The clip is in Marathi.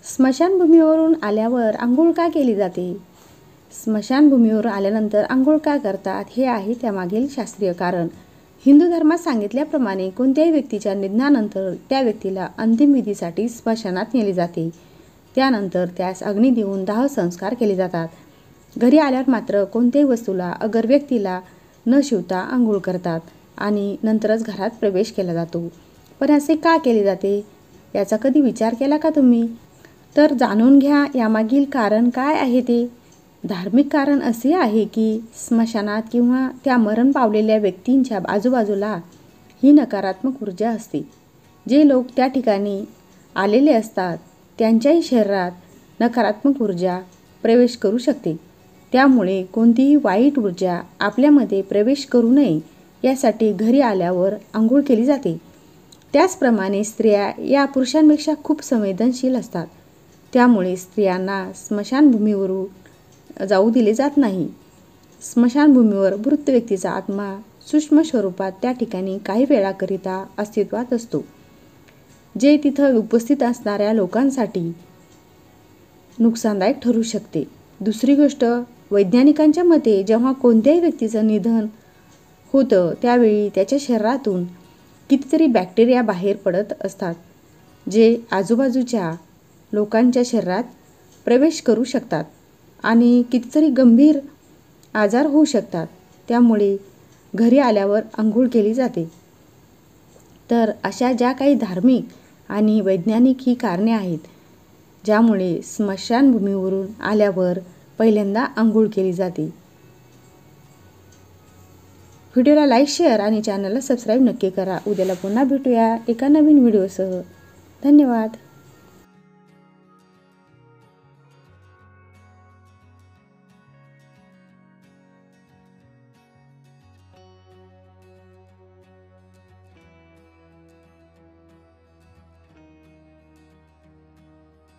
स्मशानभूमीवरून आल्यावर आंघोळ का केली जाते? स्मशानभूमीवर आल्यानंतर आंघोळ का करतात हे आहे त्यामागील शास्त्रीय कारण. हिंदू धर्मात सांगितल्याप्रमाणे कोणत्याही व्यक्तीच्या निधनानंतर त्या व्यक्तीला अंतिम विधीसाठी स्मशानात नेले जाते. त्यानंतर त्यास अग्नी देऊन दाहसंस्कार केले जातात. घरी आल्यावर मात्र कोणत्याही वस्तूला अगर व्यक्तीला न शिवता आंघोळ करतात आणि नंतरच घरात प्रवेश केला जातो. पण असे का केले जाते याचा कधी विचार केला का तुम्ही? तर जाणून घ्या यामागील कारण काय आहे ते. धार्मिक कारण असे आहे की स्मशानात किंवा त्या मरण पावलेल्या व्यक्तींच्या आजूबाजूला ही नकारात्मक ऊर्जा असते. जे लोक त्या ठिकाणी आलेले असतात त्यांच्याही शरीरात नकारात्मक ऊर्जा प्रवेश करू शकते. त्यामुळे कोणतीही वाईट ऊर्जा आपल्यामध्ये प्रवेश करू नये यासाठी घरी आल्यावर आंघोळ केली जाते. त्याचप्रमाणे स्त्रिया या पुरुषांपेक्षा खूप संवेदनशील असतात. त्यामुळे स्त्रियांना स्मशानभूमीवर जाऊ दिले जात नाही. स्मशानभूमीवर मृत व्यक्तीचा आत्मा सूक्ष्म स्वरूपात त्या ठिकाणी काही वेळाकरिता अस्तित्वात असतो, जे तिथं उपस्थित असणाऱ्या लोकांसाठी नुकसानदायक ठरू शकते. दुसरी गोष्ट, वैज्ञानिकांच्या मते जेव्हा कोणत्याही व्यक्तीचं निधन होतं त्यावेळी त्याच्या शरीरातून कितीतरी बॅक्टेरिया बाहेर पडत असतात, जे आजूबाजूच्या लोकांच्या शरीरात प्रवेश करू शकतात आणि कितीतरी गंभीर आजार होऊ शकतात. त्यामुळे घरी आल्यावर आंघोळ केली जाते. तर अशा ज्या काही धार्मिक आणि वैज्ञानिक ही कारणे आहेत ज्यामुळे स्मशानभूमीवरून आल्यावर पहिल्यांदा आंघोळ केली जाते. व्हिडिओला लाईक, शेअर आणि चॅनलला सबस्क्राईब नक्की करा. उद्याला पुन्हा भेटूया एका नवीन व्हिडिओसह. धन्यवाद.